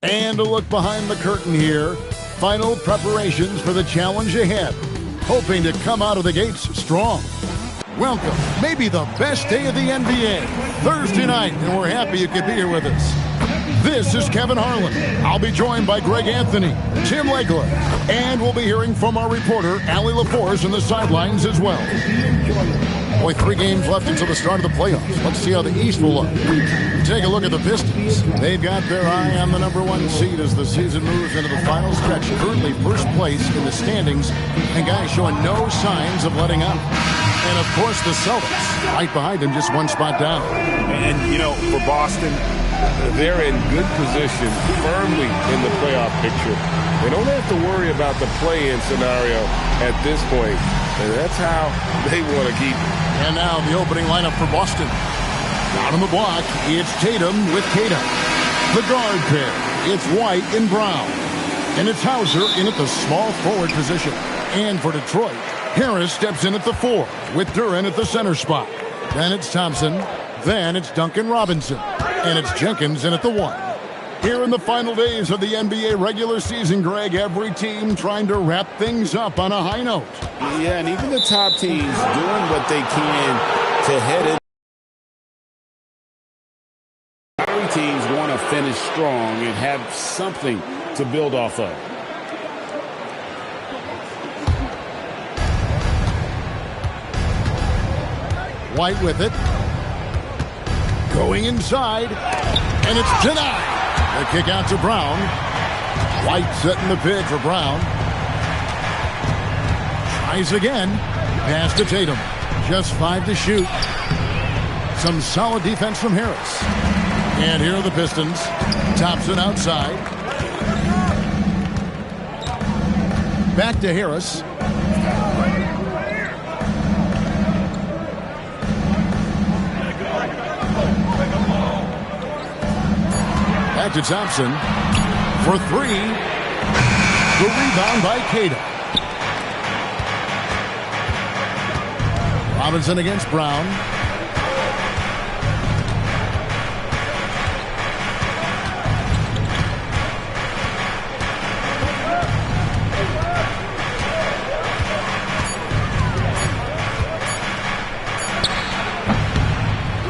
And a look behind the curtain here. Final preparations for the challenge ahead. Hoping to come out of the gates strong. Welcome, maybe the best day of the NBA. Thursday night, and we're happy you could be here with us. This is Kevin Harlan. I'll be joined by Greg Anthony, Tim Legler, and we'll be hearing from our reporter, Allie LaForce, on the sidelines as well. Boy, 3 games left until the start of the playoffs. Let's see how the East will look. Take a look at the Pistons. They've got their eye on the #1 seed as the season moves into the final stretch. Currently first place in the standings, and guys showing no signs of letting up. And, of course, the Celtics right behind them, just 1 spot down. And, you know, for Boston, they're in good position, firmly in the playoff picture. They don't have to worry about the play-in scenario at this point. And that's how they want to keep it. And now the opening lineup for Boston. Down on the block, it's Tatum with Tatum. The guard pair, it's White and Brown. And it's Hauser in at the small forward position. And for Detroit, Harris steps in at the 4 with Duran at the center spot. Then it's Thompson. Then it's Duncan Robinson. And it's Jenkins in at the 1. Here in the final days of the NBA regular season, Greg, every team trying to wrap things up on a high note. Yeah, and even the top teams doing what they can to head in. Every teams want to finish strong and have something to build off of. White with it. Going inside. And it's denied. The kick out to Brown. White setting the pitch for Brown. Tries again. Pass to Tatum. Just 5 to shoot. Some solid defense from Harris. And here are the Pistons. Thompson outside. Back to Harris. Back to Thompson for 3. The rebound by Cada. Robinson against Brown.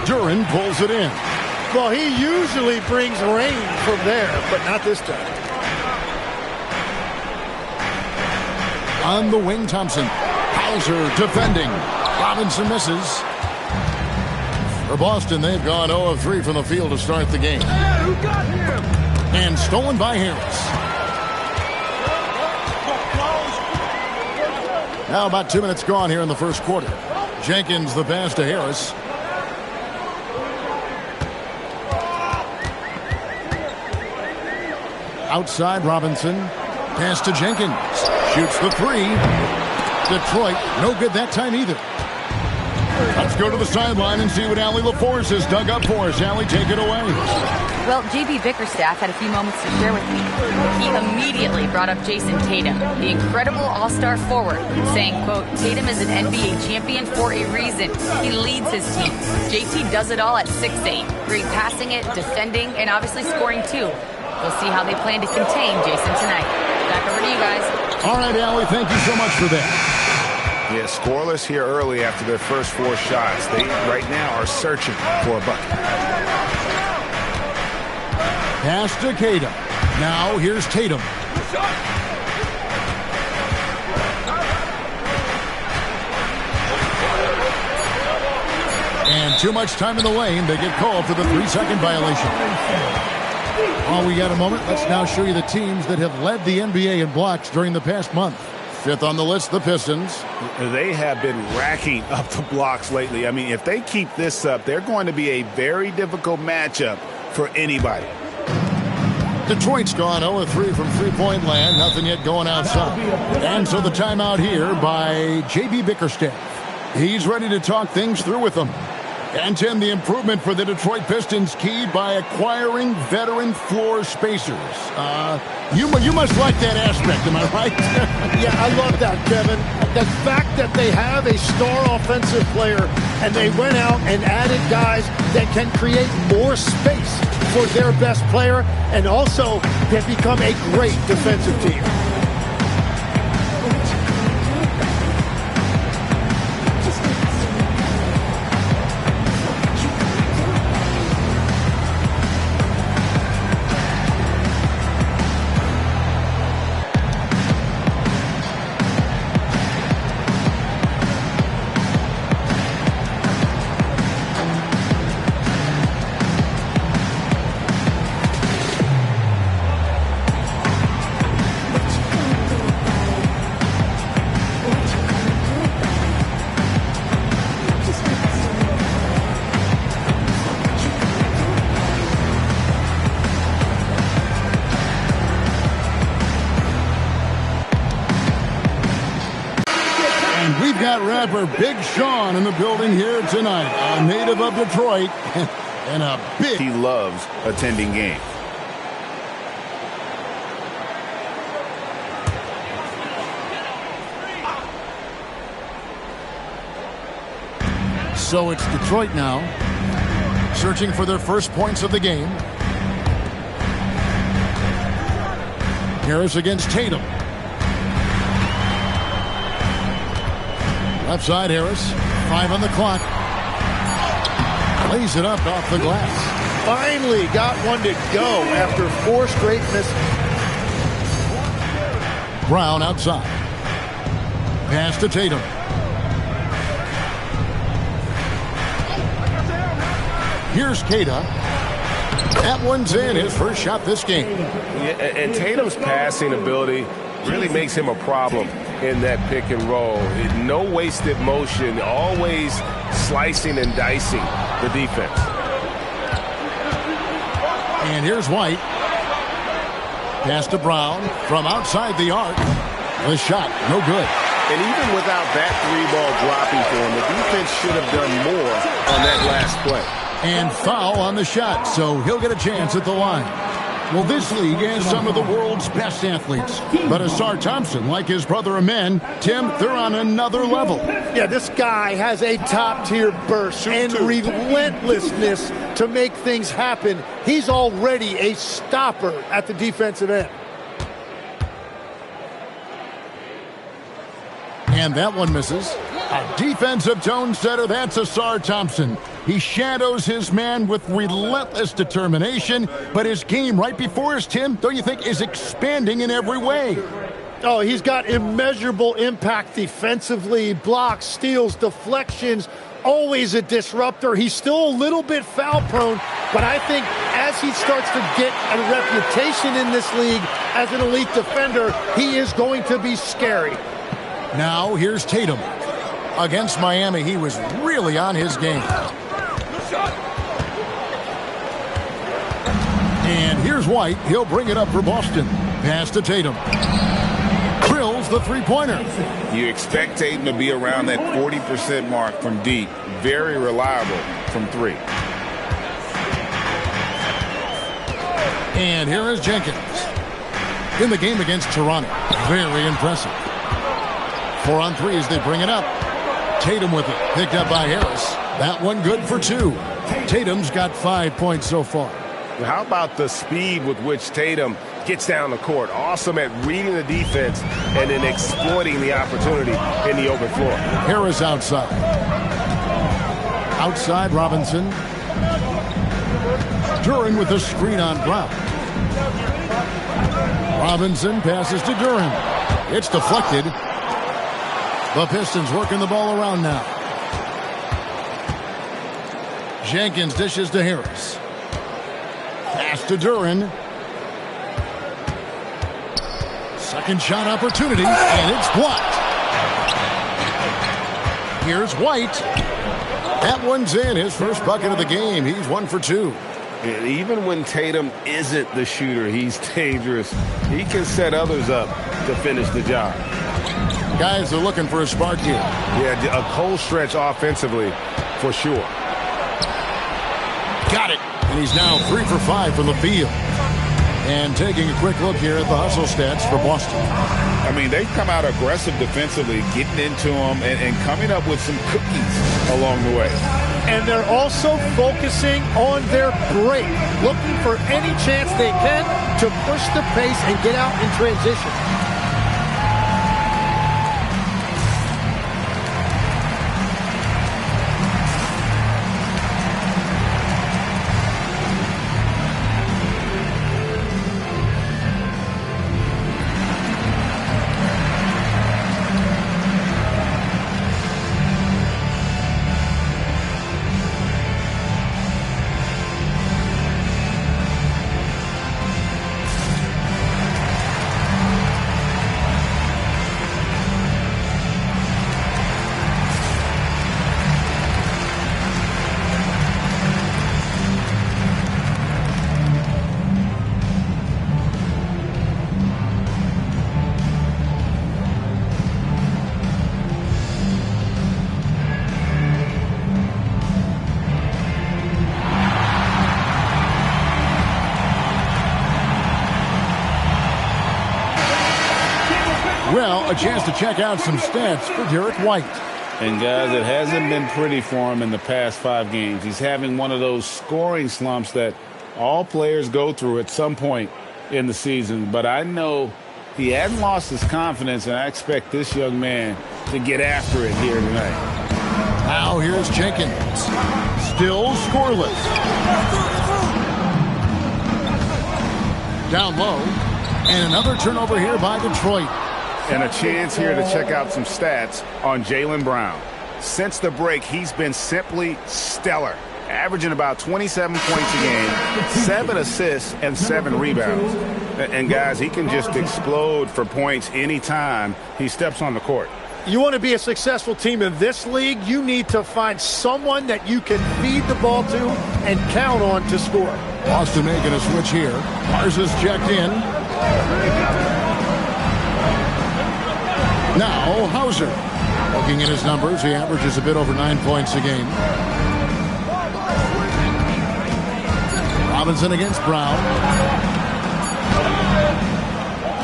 Duran pulls it in. Well, he usually brings rain from there, but not this time. On the wing, Thompson. Hauser defending. Robinson misses. For Boston, they've gone 0 of 3 from the field to start the game. Who got him? And stolen by Harris. Now about 2 minutes gone here in the first quarter. Jenkins the pass to Harris. Outside Robinson. Pass to Jenkins. Shoots the 3. Detroit, no good that time either. Let's go to the sideline and see what Allie LaForce has dug up for us. Allie, take it away. Well, JB Bickerstaff had a few moments to share with me. He immediately brought up Jason Tatum, the incredible all-star forward, saying, quote, Tatum is an NBA champion for a reason. He leads his team. JT does it all at 6'8", great passing it, defending, and obviously scoring too. We'll see how they plan to contain Jason tonight. Back over to you guys. All right, Allie, thank you so much for that. Yeah, scoreless here early after their first 4 shots. They, right now, are searching for a bucket. Pass to Cada. Now here's Tatum. And too much time in the lane. They get called for the 3-second violation. Oh, we got a moment. Let's now show you the teams that have led the NBA in blocks during the past month. 5th on the list, the Pistons. They have been racking up the blocks lately. I mean, if they keep this up, they're going to be a very difficult matchup for anybody. Detroit's gone 0 of 3 from three-point land. Nothing yet going outside. And so the timeout here by J.B. Bickerstaff. He's ready to talk things through with them. And Tim, the improvement for the Detroit Pistons keyed by acquiring veteran floor spacers. You must like that aspect, am I right? Yeah, I love that, Kevin. The fact that they have a star offensive player and they went out and added guys that can create more space for their best player, and also have become a great defensive team. We've got rapper Big Sean in the building here tonight, a native of Detroit, and a big... He loves attending games. So it's Detroit now, searching for their first points of the game. Harris against Tatum. Left side, Harris. 5 on the clock. Lays it up off the glass. Finally got one to go after 4 straight misses. Brown outside. Pass to Tatum. Here's Keita. That one's in. His first shot this game. Yeah, and Tatum's passing ability really makes him a problem in that pick and roll. No wasted motion, always slicing and dicing the defense. And here's White. Pass to Brown from outside the arc. The shot, no good. And even without that 3-ball dropping for him, the defense should have done more on that last play. And foul on the shot, so he'll get a chance at the line. Well, this league has some of the world's best athletes. But Asar Thompson, like his brother Amen, Tim, they're on another level. Yeah, this guy has a top-tier burst and relentlessness to make things happen. He's already a stopper at the defensive end. And that one misses. A defensive tone setter, that's Asar Thompson. He shadows his man with relentless determination, but his game right before us, Tim, don't you think, is expanding in every way? Oh, he's got immeasurable impact defensively, blocks, steals, deflections, always a disruptor. He's still a little bit foul prone, but I think as he starts to get a reputation in this league as an elite defender, he is going to be scary. Now here's Tatum. Against Miami, he was really on his game. And here's White. He'll bring it up for Boston. Pass to Tatum. Drills the three-pointer. You expect Tatum to be around that 40% mark from deep. Very reliable from 3. And here is Jenkins. In the game against Toronto. Very impressive. 4 on 3 as they bring it up. Tatum with it. Picked up by Harris. That one good for 2. Tatum's got 5 points so far. How about the speed with which Tatum gets down the court? Awesome at reading the defense and then exploiting the opportunity in the open floor. Harris outside. Outside Robinson. Duran with a screen on Brown. Robinson passes to Duran. It's deflected. The Pistons working the ball around now. Jenkins dishes to Harris. Pass to Duran. Second shot opportunity, and it's blocked. Here's White. That one's in. His first bucket of the game. He's 1 for 2. And even when Tatum isn't the shooter, he's dangerous. He can set others up to finish the job. Guys are looking for a spark here. Yeah, a cold stretch offensively for sure. Got it. And he's now 3 for 5 from the field. And taking a quick look here at the hustle stats for Boston. I mean, they've come out aggressive defensively, getting into them and coming up with some cookies along the way. And they're also focusing on their break, looking for any chance they can to push the pace and get out in transition. Well, a chance to check out some stats for Derek White. And, guys, it hasn't been pretty for him in the past 5 games. He's having one of those scoring slumps that all players go through at some point in the season. But I know he hasn't lost his confidence, and I expect this young man to get after it here tonight. Now here's Jenkins. Still scoreless. Down low. And another turnover here by Detroit. And a chance here to check out some stats on Jaylen Brown. Since the break, he's been simply stellar, averaging about 27 points a game, 7 assists, and 7 rebounds. And, guys, he can just explode for points anytime he steps on the court. You want to be a successful team in this league, you need to find someone that you can feed the ball to and count on to score. Boston making a switch here. Garza's checked in. Now, Hauser. Looking at his numbers, he averages a bit over 9 points a game. Robinson against Brown.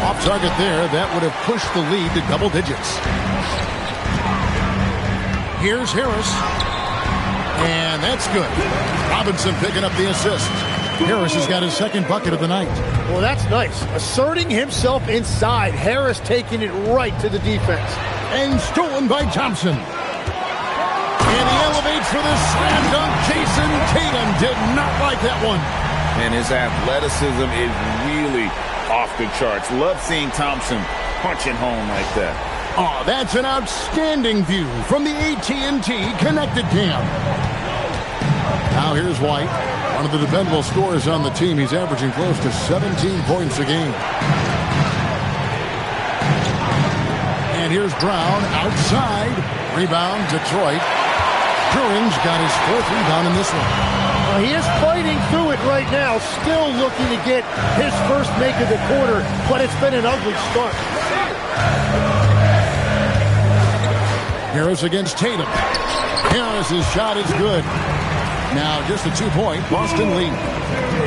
Off target there. That would have pushed the lead to double digits. Here's Harris. And that's good. Robinson picking up the assist. Harris has got his second bucket of the night. Well, that's nice. Asserting himself inside. Harris taking it right to the defense. And stolen by Thompson. And he elevates for the slam dunk. Jason Tatum did not like that one. And his athleticism is really off the charts. Love seeing Thompson punching home like that. Oh, that's an outstanding view from the AT&T Connected Cam. Now here's White. One of the dependable scorers on the team. He's averaging close to 17 points a game. And here's Brown outside. Rebound, Detroit. Curran's got his 4th rebound in this one. Well, he is fighting through it right now. Still looking to get his first make of the quarter, but it's been an ugly start. Harris against Tatum. Harris's shot is good. Now just a 2-point Boston lead.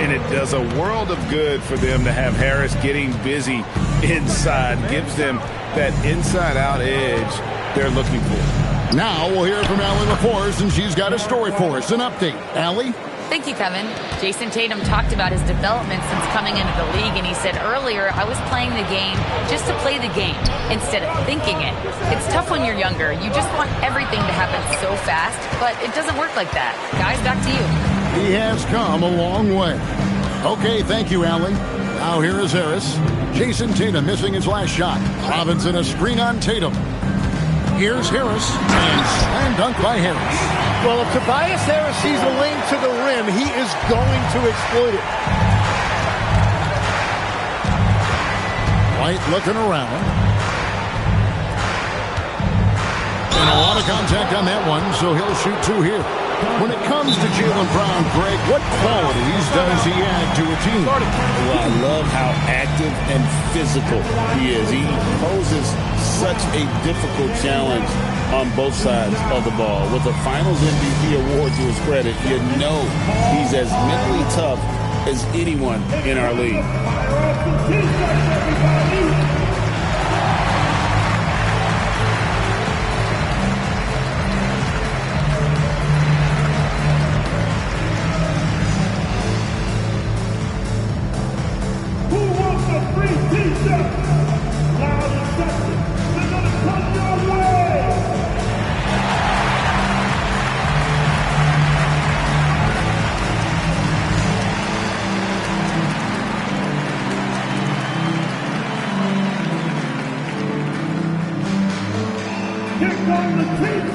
And it does a world of good for them to have Harris getting busy inside. Gives them that inside-out edge they're looking for. Now we'll hear from Allie LaForce, and she's got a story for us. An update. Allie? Thank you, Kevin. Jason Tatum talked about his development since coming into the league, and he said earlier, I was playing the game just to play the game instead of thinking it. It's tough when you're younger. You just want everything to happen so fast, but it doesn't work like that. Guys, back to you. He has come a long way. Okay, thank you, Allie. Now here is Harris. Jason Tatum missing his last shot. Robinson a screen on Tatum. Here's Harris, and slam dunk by Harris. Well, if Tobias Harris sees a lane to the rim, he is going to exploit it. White looking around. And a lot of contact on that one, so he'll shoot 2 here. When it comes to Jaylen Brown, Greg, what qualities does he add to a team? Well, I love how active and physical he is. He poses such a difficult challenge on both sides of the ball. With the Finals MVP award to his credit, you know he's as mentally tough as anyone in our league.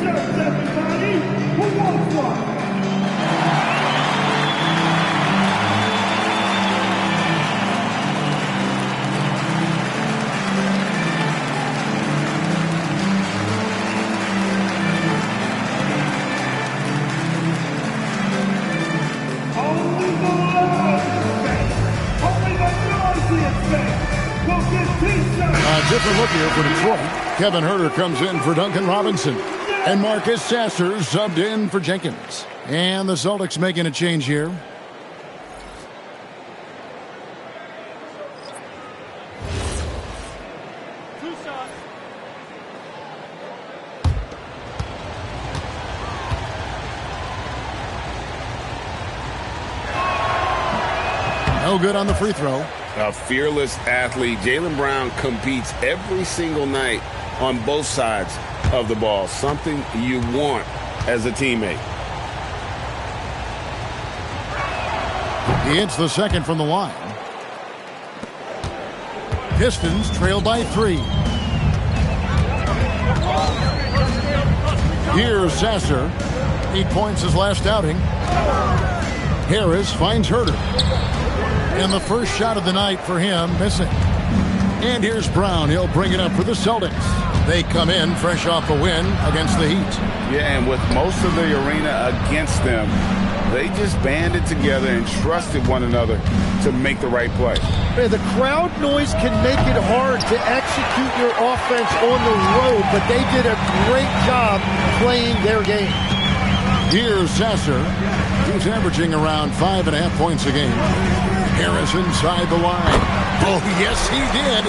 shirts, everybody. Who wants one? A different look here for Detroit. Kevin Huerter comes in for Duncan Robinson. And Marcus Sasser subbed in for Jenkins. And the Celtics making a change here. No good on the free throw. A fearless athlete. Jaylen Brown competes every single night on both sides of the ball. Something you want as a teammate. He hits the second from the line. Pistons trail by 3. Here's Sasser. 8 points his last outing. Harris finds Huerter. And the first shot of the night for him missing. And here's Brown. He'll bring it up for the Celtics. They come in fresh off a win against the Heat. Yeah, and with most of the arena against them, they just banded together and trusted one another to make the right play. Man, the crowd noise can make it hard to execute your offense on the road, but they did a great job playing their game. Here's Sasser. He's averaging around 5.5 points a game. Harris inside the line. Oh, yes, he did.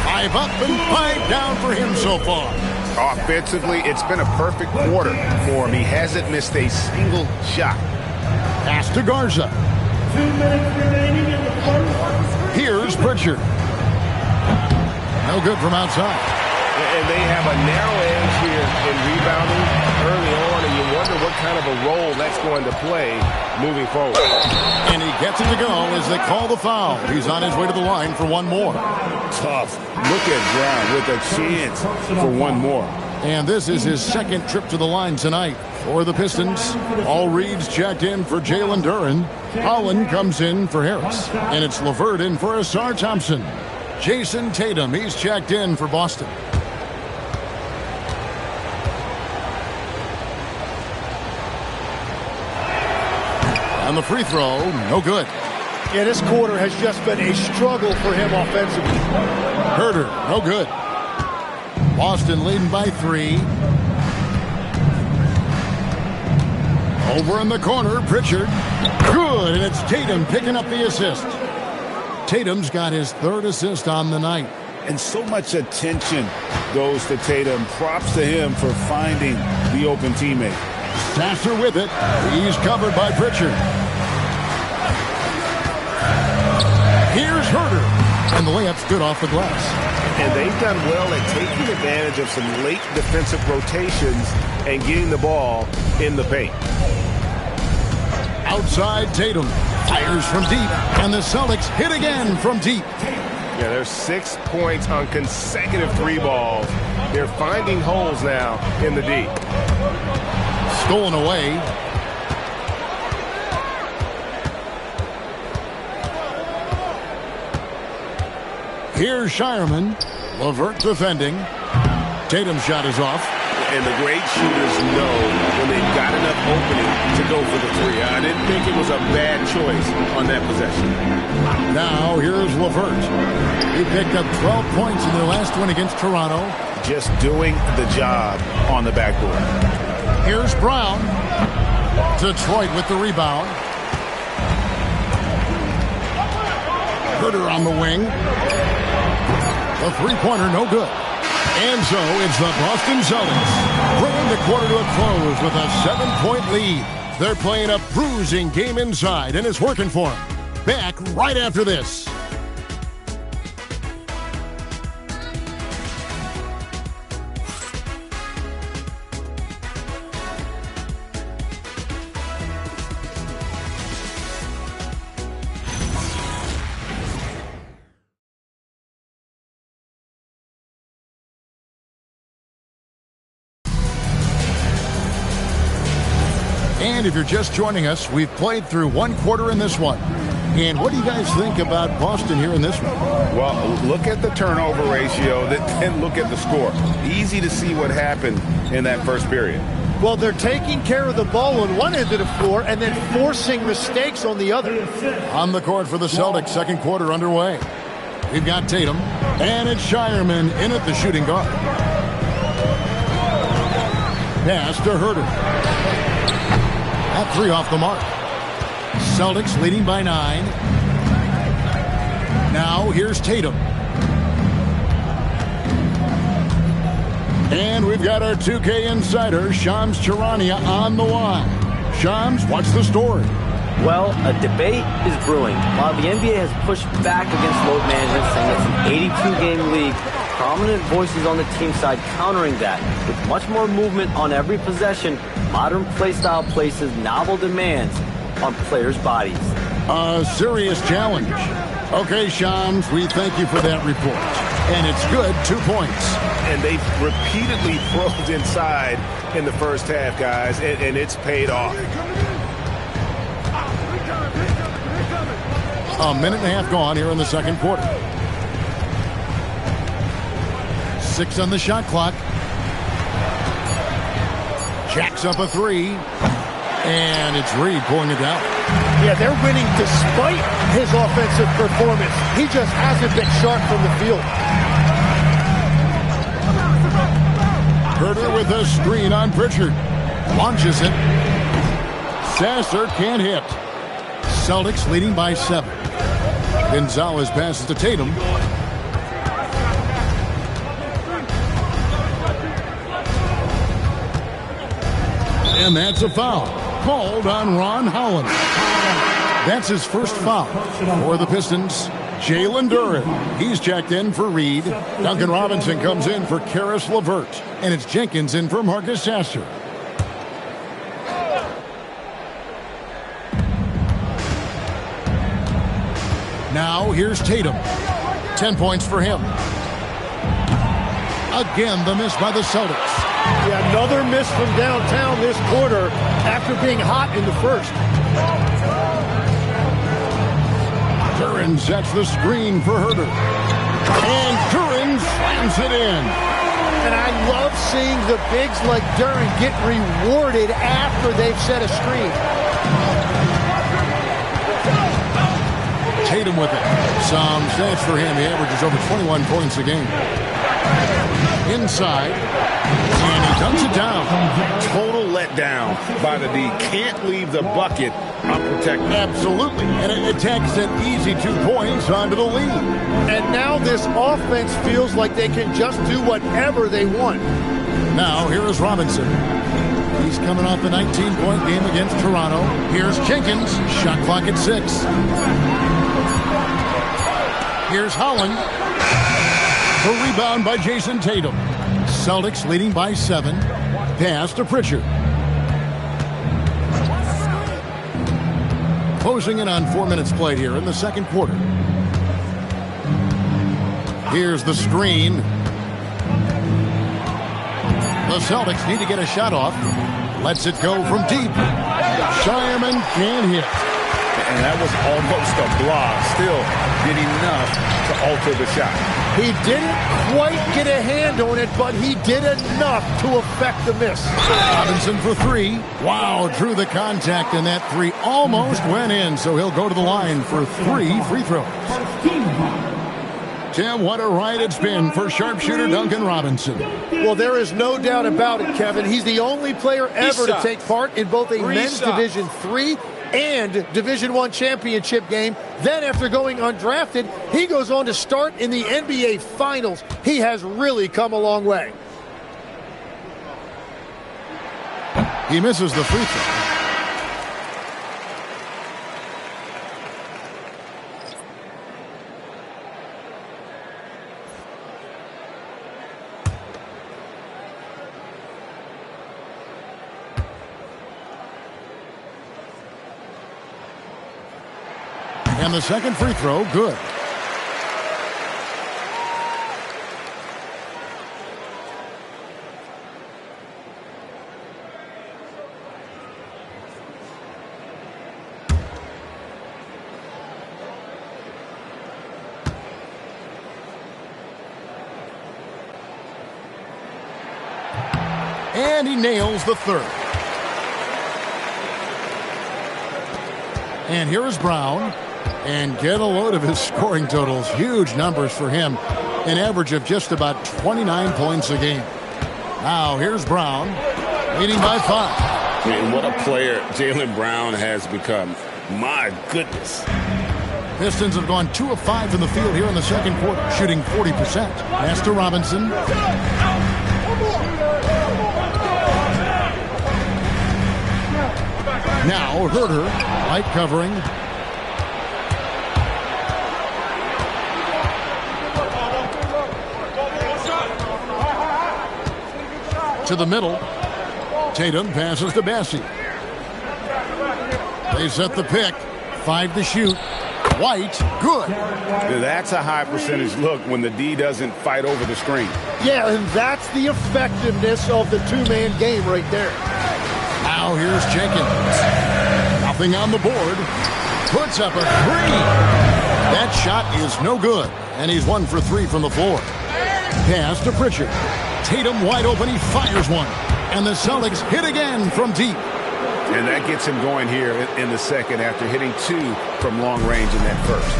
5 up and 5 down for him so far. Offensively, it's been a perfect quarter for him. He hasn't missed a single shot. Pass to Garza. 2 minutes remaining in the first. Here's Pritchard. No good from outside. And they have a narrow edge here in rebounding early on, and you wonder what kind of a role that's going to play moving forward. And he gets it to go as they call the foul. He's on his way to the line for one more. Tough. Look at Brown with a chance for one more. And this is his second trip to the line tonight for the Pistons. All Reed's checked in for Jalen Duren. Holland comes in for Harris. And it's LeVert in for Asar Thompson. Jason Tatum, he's checked in for Boston. On the free throw, no good. Yeah, this quarter has just been a struggle for him offensively. Huerter, no good. Boston leading by 3. Over in the corner, Pritchard. Good, and it's Tatum picking up the assist. Tatum's got his 3rd assist on the night. And so much attention goes to Tatum. Props to him for finding the open teammate. Sasser with it. He's covered by Pritchard. Here's Huerter. And the layup's good off the glass. And they've done well at taking advantage of some late defensive rotations and getting the ball in the paint. Outside Tatum. Fires from deep. And the Celtics hit again from deep. Yeah, there's 6 points on consecutive 3 balls. They're finding holes now in the D. Stolen away. Here's Shireman. LeVert defending. Tatum's shot is off. And the great shooters know when they've got enough opening to go for the 3. I didn't think it was a bad choice on that possession. Now here's LeVert. He picked up 12 points in their last one against Toronto. Just doing the job on the backboard. Here's Brown. Detroit with the rebound. Huerter on the wing. The three-pointer, no good. And so it's the Boston Celtics bringing the quarter to a close with a 7-point lead. They're playing a bruising game inside, and it's working for them. Back right after this. And if you're just joining us, we've played through one quarter in this one. And what do you guys think about Boston here in this one? Well, look at the turnover ratio, then look at the score. Easy to see what happened in that first period. Well, they're taking care of the ball on one end of the floor and then forcing mistakes on the other. On the court for the Celtics, second quarter underway. We've got Tatum, and it's Shireman in at the shooting guard. Pass to Herter. That three off the mark. Celtics leading by 9. Now here's Tatum. And we've got our 2K insider, Shams Charania, on the line. Shams, what's the story? Well, a debate is brewing. While the NBA has pushed back against load management, saying it's an 82-game league, prominent voices on the team side countering that. With much more movement on every possession, modern play style places novel demands on players' bodies. A serious challenge. Okay, Shams, we thank you for that report. And it's good, 2 points. And they've repeatedly froze inside in the first half, guys, and it's paid off. A minute and a half gone here in the second quarter. 6 on the shot clock. Jacks up a 3. And it's Reed pulling it down. Yeah, they're winning despite his offensive performance. He just hasn't been sharp from the field. Herter with a screen on Pritchard. Launches it. Sasser can't hit. Celtics leading by 7. Gonzalez passes to Tatum. And that's a foul called on Ron Holland. That's his first foul for the Pistons. Jalen Duren, he's checked in for Reed. Duncan Robinson comes in for Karis LeVert. And it's Jenkins in for Marcus Sasser. Now here's Tatum. 10 points for him. Again, the miss by the Celtics. Yeah, another miss from downtown this quarter after being hot in the first. Duren sets the screen for Herter. And Duren slams it in. And I love seeing the bigs like Duren get rewarded after they've set a screen. Tatum with it. Some stats for him. He averages over 21 points a game. Inside. And he dumps it down. Total letdown by the D. Can't leave the bucket unprotected. Absolutely. And it takes an easy 2 points onto the lead. And now this offense feels like they can just do whatever they want. Now, here is Robinson. He's coming off a 19-point game against Toronto. Here's Jenkins. Shot clock at 6. Here's Holland. The rebound by Jason Tatum. Celtics leading by 7. Pass to Pritchard. Closing in on 4 minutes played here in the second quarter. Here's the screen. The Celtics need to get a shot off. Lets it go from deep. Shireman can't hit. And that was almost a block. Still did enough to alter the shot. He didn't quite get a hand on it, but he did enough to affect the miss. Robinson for 3. Wow, drew the contact, and that 3 almost went in, so he'll go to the line for 3 free throws. Tim, what a ride it's been for sharpshooter Duncan Robinson. Well, there is no doubt about it, Kevin. He's the only player ever to take part in both a men's Division III and Division I championship game. Then after going undrafted, he goes on to start in the NBA Finals. He has really come a long way. He misses the free throw. And the second free throw, good. And he nails the third. And here is Brown. And get a load of his scoring totals. Huge numbers for him. An average of just about 29 points a game. Now here's Brown, leading by 5. Man, what a player Jaylen Brown has become. My goodness. Pistons have gone 2 of 5 from the field here in the second quarter, shooting 40%. Pass to Robinson. Now Herter, light covering. To the middle. Tatum passes to Bassie. They set the pick. 5 to shoot. White, good. That's a high percentage look when the D doesn't fight over the screen. Yeah, and that's the effectiveness of the two-man game right there. Now here's Jenkins. Nothing on the board. Puts up a 3. That shot is no good, and he's 1 for 3 from the floor. Pass to Pritchard. Tatum wide open, he fires one. And the Celtics hit again from deep. And that gets him going here in the second after hitting 2 from long range in that first.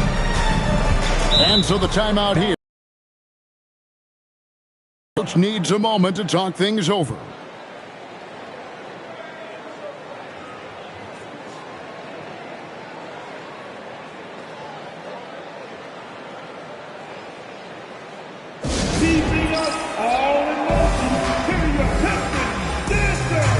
And so the timeout here. Coach needs a moment to talk things over. Keeping us all in motion. Here are your Pistons dancers.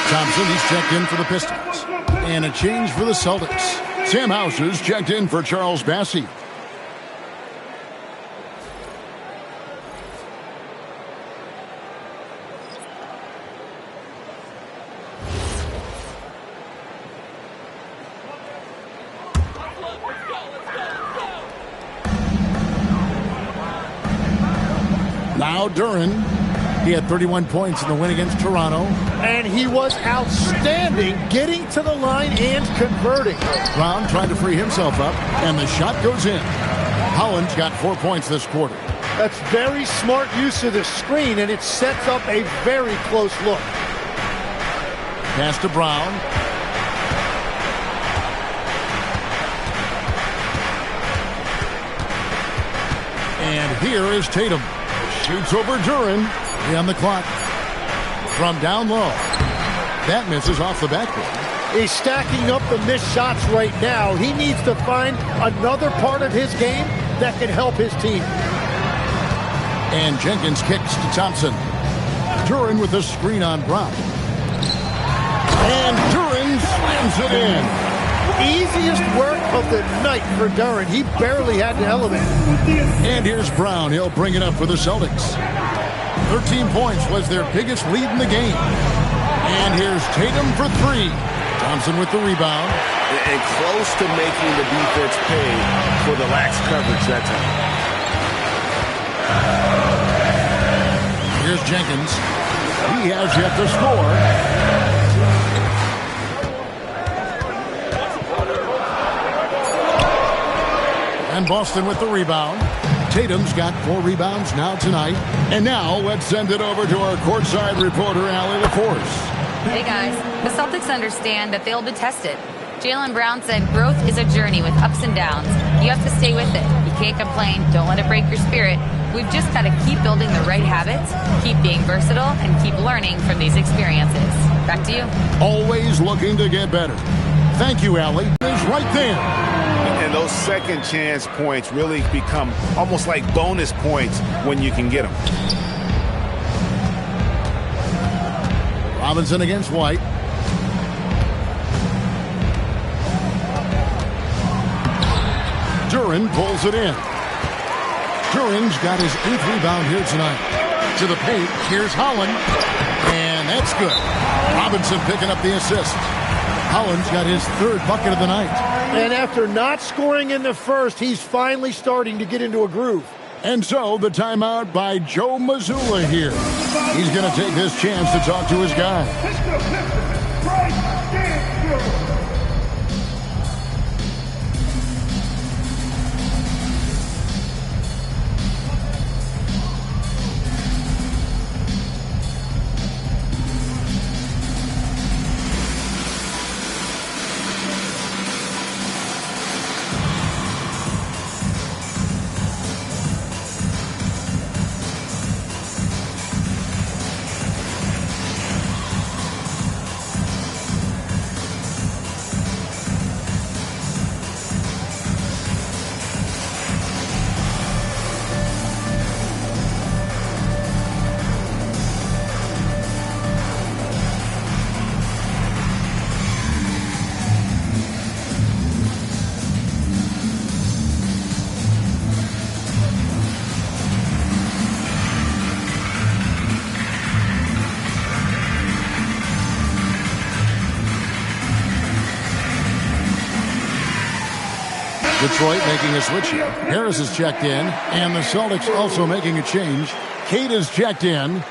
Thompson, he's checked in for the Pistons. And a change for the Celtics. Sam Houses checked in for Charles Bassie. Now Duren. He had 31 points in the win against Toronto. And he was outstanding getting to the line and converting. Brown trying to free himself up, and the shot goes in. Holland's got 4 points this quarter. That's very smart use of the screen, and it sets up a very close look. Pass to Brown. And here is Tatum. Shoots over Duren. On the clock. From down low. That misses off the backboard. He's stacking up the missed shots right now. He needs to find another part of his game that can help his team. And Jenkins kicks to Thompson. Duren with a screen on Brown. And Duren slams it in. Easiest work of the night for Duren. He barely had to elevate. And here's Brown. He'll bring it up for the Celtics. 13 points was their biggest lead in the game. And here's Tatum for 3. Thompson with the rebound. And close to making the defense pay for the lax coverage that time. Here's Jenkins. He has yet to score. And Boston with the rebound. Tatum's got 4 rebounds now tonight. And now let's send it over to our courtside reporter, Allie LaForce. Hey guys, the Celtics understand that they'll be tested. Jaylen Brown said growth is a journey with ups and downs. You have to stay with it. You can't complain. Don't let it break your spirit. We've just got to keep building the right habits, keep being versatile, and keep learning from these experiences. Back to you. Always looking to get better. Thank you, Allie. It's right there. And those second chance points really become almost like bonus points when you can get them. Robinson against White. Duran pulls it in. Duran's got his 8th rebound here tonight. To the paint, here's Holland. And that's good. Robinson picking up the assist. Holland's got his 3rd bucket of the night. And after not scoring in the first, he's finally starting to get into a groove. And so the timeout by Joe Mazzulla here. He's going to take this chance to talk to his guy. Detroit making a switch here. Harris is checked in, and the Celtics also making a change. Cade is checked in.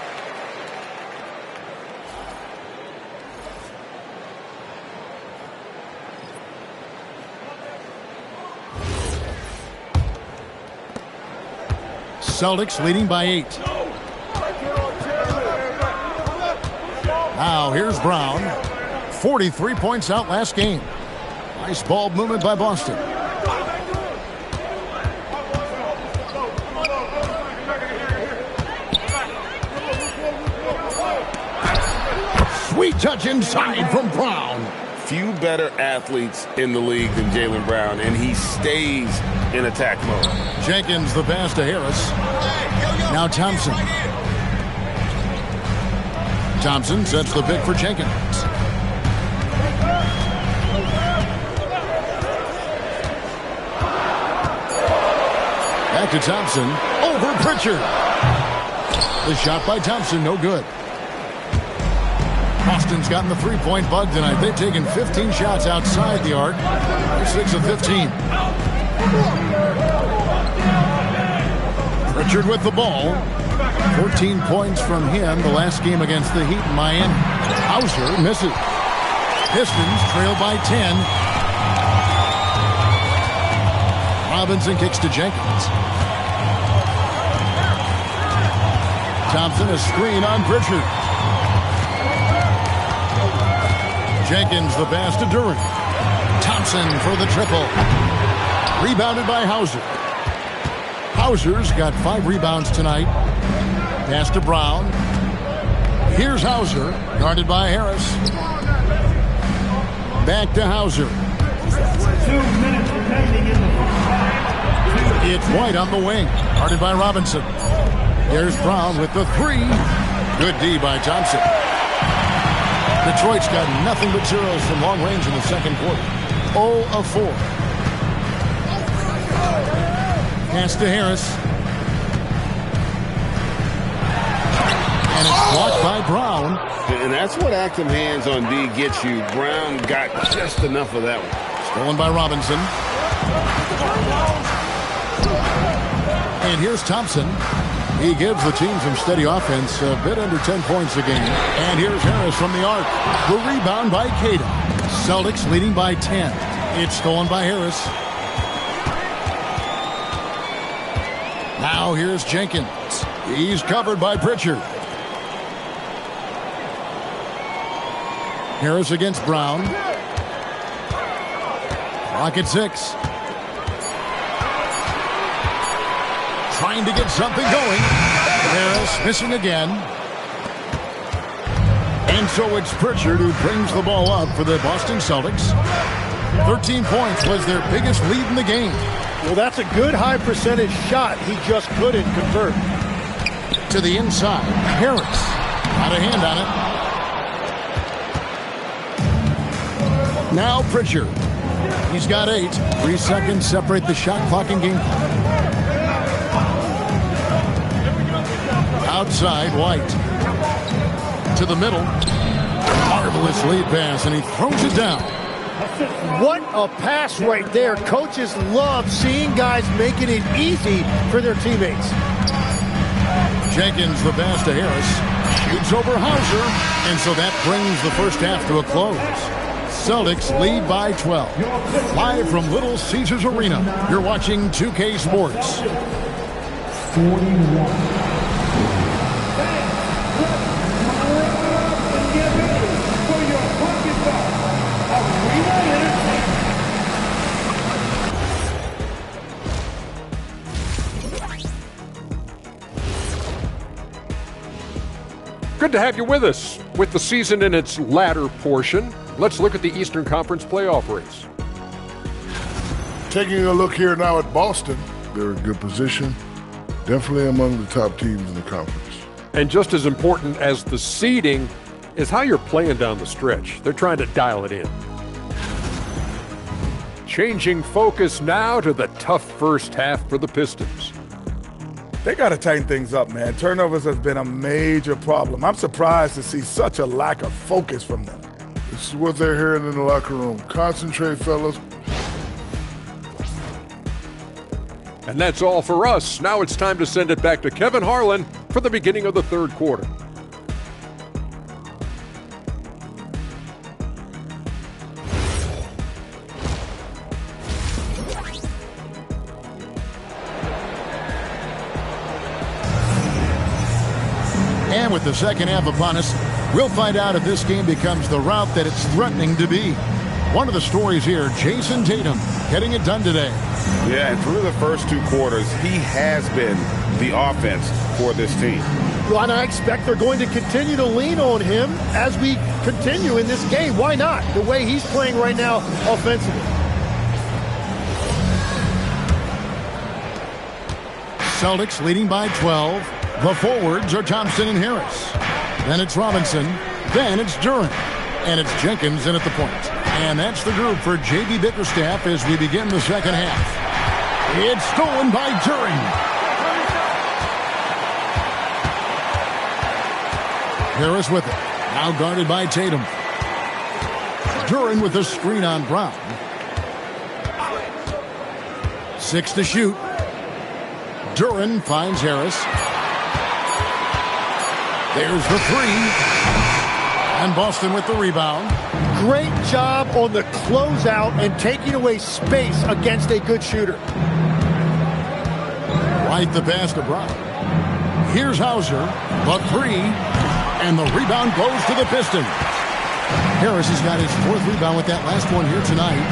Celtics leading by 8. Now here's Brown. 43 points out last game. Nice ball movement by Boston. Sweet touch inside from Brown. Few better athletes in the league than Jaylen Brown, and he stays in attack mode. Jenkins the pass to Harris. Now Thompson. Thompson sets the pick for Jenkins. Back to Thompson. Over Pritchard. The shot by Thompson, no good. Boston's gotten the three-point bug tonight. They've taken 15 shots outside the arc. They're 6 of 15. Pritchard with the ball. 14 points from him the last game against the Heat in Miami. Hauser misses. Pistons trail by 10. Robinson kicks to Jenkins. Thompson a screen on Pritchard. Jenkins the pass to Duran. Thompson for the triple. Rebounded by Hauser. Hauser's got 5 rebounds tonight. Pass to Brown. Here's Hauser, guarded by Harris. Back to Hauser. 2 minutes remaining in the first. It's White on the wing, guarded by Robinson. Here's Brown with the 3. Good D by Thompson. Detroit's got nothing but zeros from long range in the second quarter. 0 of 4. Pass to Harris. And it's blocked by Brown. And that's what active hands on D gets you. Brown got just enough of that one. Stolen by Robinson. And here's Thompson. He gives the team some steady offense, a bit under 10 points a game. And here's Harris from the arc. The rebound by Cade. Celtics leading by 10. It's stolen by Harris. Now here's Jenkins. He's covered by Pritchard. Harris against Brown. Clock at 6. trying to get something going. Harris missing again. And so it's Pritchard who brings the ball up for the Boston Celtics. 13 points was their biggest lead in the game. Well, that's a good high percentage shot. He just couldn't convert. To the inside. Harris. Got a hand on it. Now Pritchard. He's got 8. 3 seconds separate the shot clock and game clock. Outside, White. To the middle. Marvelous lead pass, and he throws it down. What a pass right there. Coaches love seeing guys making it easy for their teammates. Jenkins the pass to Harris. Shoots over Hauser. And so that brings the first half to a close. Celtics lead by 12. Live from Little Caesars Arena, you're watching 2K Sports. 41. Good to have you with us. With the season in its latter portion, let's look at the Eastern Conference playoff race. Taking a look here now at Boston, they're in good position, definitely among the top teams in the conference. And just as important as the seeding is how you're playing down the stretch. They're trying to dial it in. Changing focus now to the tough first half for the Pistons. They got to tighten things up, man. Turnovers has been a major problem. I'm surprised to see such a lack of focus from them. This is what they're hearing in the locker room. Concentrate, fellas. And that's all for us. Now it's time to send it back to Kevin Harlan for the beginning of the third quarter. And with the second half upon us, we'll find out if this game becomes the route that it's threatening to be. One of the stories here, Jason Tatum getting it done today. Yeah, and through the first 2 quarters, he has been the offense for this team. Well, and I expect they're going to continue to lean on him as we continue in this game. Why not? The way he's playing right now offensively. Celtics leading by 12. The forwards are Thompson and Harris. Then it's Robinson. Then it's Duren. And it's Jenkins in at the point. And that's the group for J.B. Bickerstaff as we begin the second half. It's stolen by Duren. Harris with it. Now guarded by Tatum. Duren with the screen on Brown. 6 to shoot. Duren finds Harris. There's the 3. And Boston with the rebound. Great job on the closeout and taking away space against a good shooter. Right the pass to Brown. Here's Hauser. The 3. And the rebound goes to the Pistons. Harris has got his 4th rebound with that last one here tonight.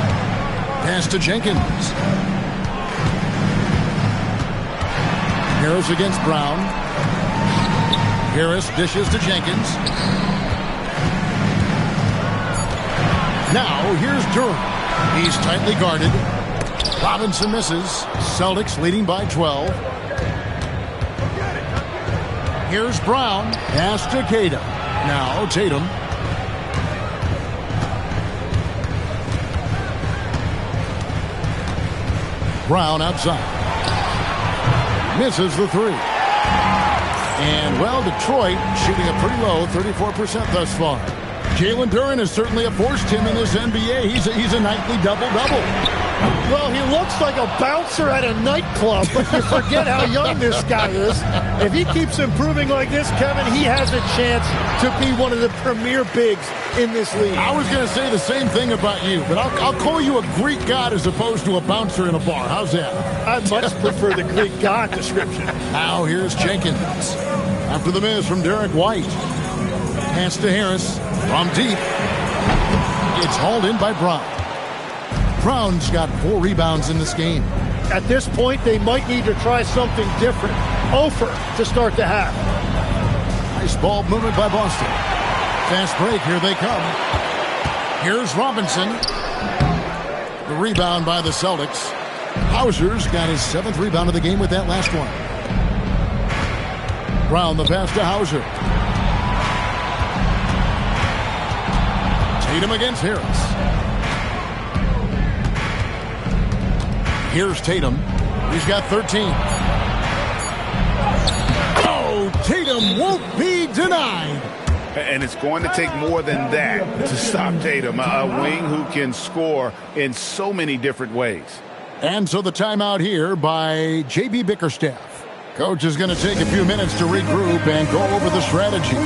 Pass to Jenkins. Harris against Brown. Harris dishes to Jenkins. Now here's Duren. He's tightly guarded. Robinson misses. Celtics leading by 12. Here's Brown. Pass to Tatum. Now Tatum. Brown outside. Misses the 3. And, well, Detroit shooting a pretty low 34% thus far. Jalen Duren has certainly forced him in this NBA. He's a nightly double-double. Well, he looks like a bouncer at a nightclub, but you forget how young this guy is. If he keeps improving like this, Kevin, he has a chance to be one of the premier bigs in this league. I was going to say the same thing about you, but I'll call you a Greek god as opposed to a bouncer in a bar. How's that? I much prefer the Greek god description. Now here's Jenkins. After the miss from Derek White. Pass to Harris from deep. It's hauled in by Brown. Brown's got 4 rebounds in this game. At this point, they might need to try something different. Over to start the half. Nice ball movement by Boston. Fast break, here they come. Here's Robinson. The rebound by the Celtics. Hauser's got his 7th rebound of the game with that last one. Brown the pass to Hauser. Tatum against Harris. Here's Tatum. He's got 13. Oh, Tatum won't be denied. And it's going to take more than that to stop Tatum, a wing who can score in so many different ways. And so the timeout here by J.B. Bickerstaff. Coach is going to take a few minutes to regroup and go over the strategy.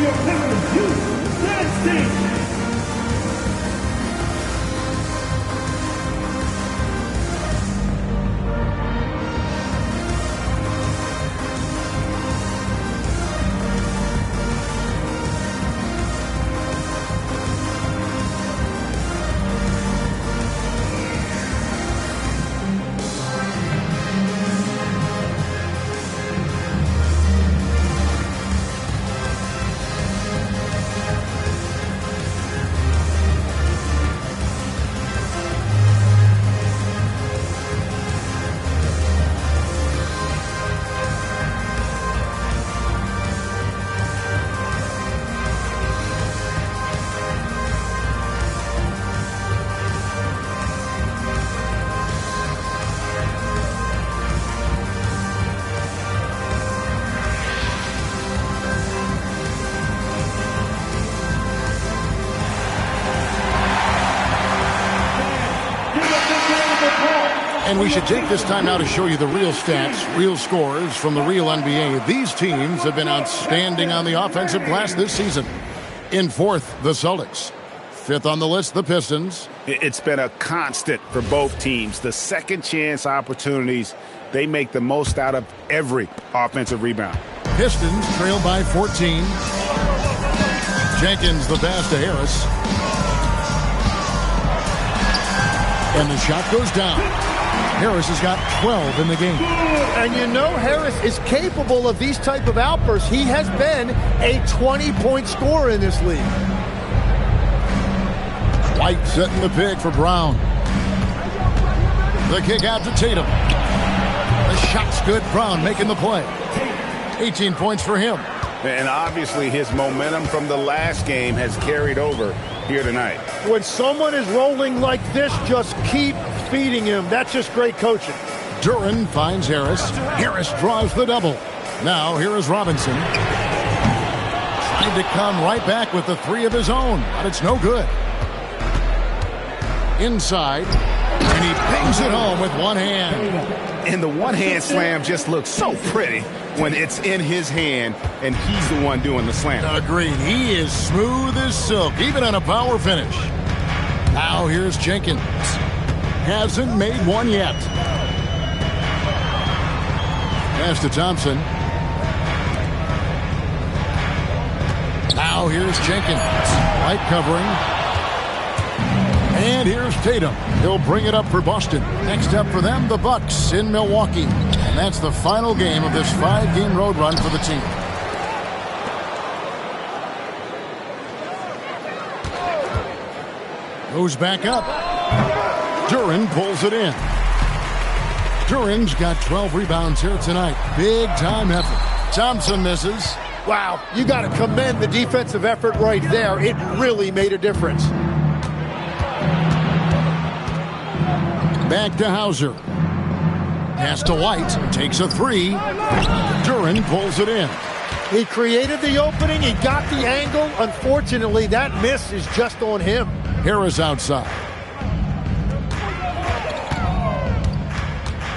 And we should take this time now to show you the real stats, real scores from the real NBA. These teams have been outstanding on the offensive glass this season. In 4th, the Celtics. 5th on the list, the Pistons. It's been a constant for both teams. The second chance opportunities, they make the most out of every offensive rebound. Pistons trail by 14. Jenkins the pass to Harris. And the shot goes down. Harris has got 12 in the game. And you know Harris is capable of these type of outbursts. He has been a 20-point scorer in this league. White setting the pick for Brown. The kick out to Tatum. The shot's good. Brown making the play. 18 points for him. And obviously his momentum from the last game has carried over here tonight. When someone is rolling like this, just keep feeding him. That's just great coaching. Duran finds Harris. Harris draws the double. Now here is Robinson. Trying to come right back with the 3 of his own, but it's no good. Inside, and he bangs it home with one hand. And the one-hand slam just looks so pretty when it's in his hand and he's the one doing the slam. Agreed. He is smooth as silk, even on a power finish. Now here's Jenkins. Hasn't made one yet. Pass to Thompson. Now here's Jenkins. Light covering. And here's Tatum. He'll bring it up for Boston. Next up for them, the Bucks in Milwaukee. And that's the final game of this 5-game road run for the team. Goes back up. Duran pulls it in. Duran's got 12 rebounds here tonight. Big time effort. Thompson misses. Wow, you got to commend the defensive effort right there. It really made a difference. Back to Hauser. Pass to White. Takes a 3. Duran pulls it in. He created the opening. He got the angle. Unfortunately, that miss is just on him. Harris outside.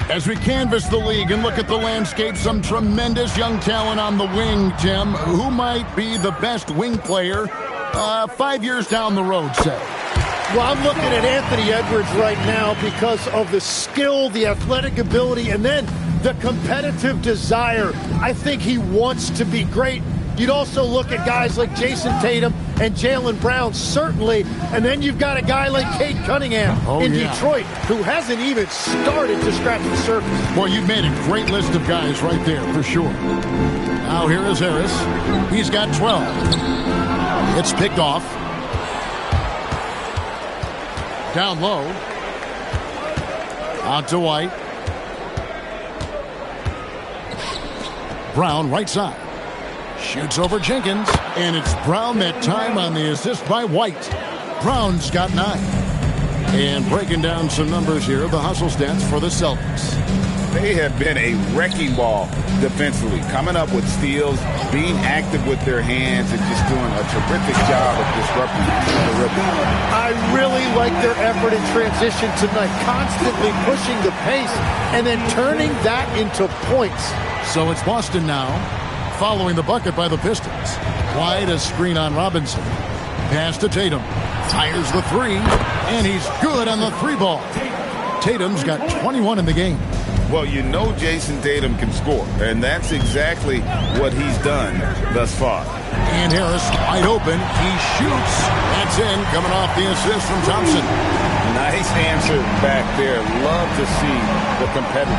As we canvass the league and look at the landscape, some tremendous young talent on the wing, Tim. Who might be the best wing player 5 years down the road, say? Well, I'm looking at Anthony Edwards right now because of the skill, the athletic ability, and then the competitive desire. I think he wants to be great. You'd also look at guys like Jason Tatum and Jaylen Brown certainly. And then you've got a guy like Cade Cunningham in Detroit who hasn't even started to scratch the surface. Well, you've made a great list of guys right there for sure. Now here is Harris. He's got 12. It's picked off. Down low. Out to White. Brown right side. Shoots over Jenkins. And it's Brown that time on the assist by White. Brown's got 9. And breaking down some numbers here, the hustle stats for the Celtics. They have been a wrecking ball defensively, coming up with steals, being active with their hands, and just doing a terrific job of disrupting the rhythm. I really like their effort in transition tonight, constantly pushing the pace and then turning that into points. So it's Boston now, following the bucket by the Pistons. Wide a screen on Robinson. Pass to Tatum. Fires the 3, and he's good on the 3 ball. Tatum's got 21 in the game. Well, you know Jason Tatum can score, and that's exactly what he's done thus far. And Harris wide open. He shoots. That's in, coming off the assist from Thompson. Nice answer back there. Love to see the competitor.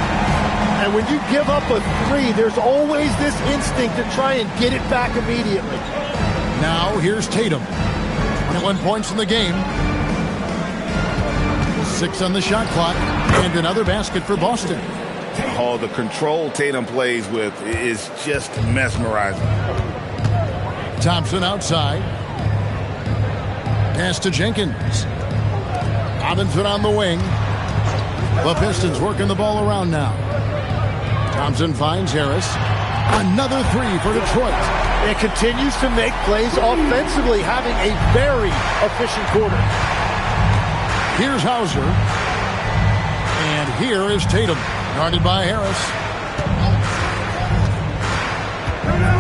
And when you give up a 3, there's always this instinct to try and get it back immediately. Now here's Tatum. 21 points in the game. 6 on the shot clock. And another basket for Boston. Oh, the control Tatum plays with is just mesmerizing. Thompson outside. Pass to Jenkins. Robinson on the wing. The Pistons working the ball around now. Thompson finds Harris. Another 3 for Detroit. It continues to make plays offensively, having a very efficient quarter. Here's Hauser. And here is Tatum, guarded by Harris.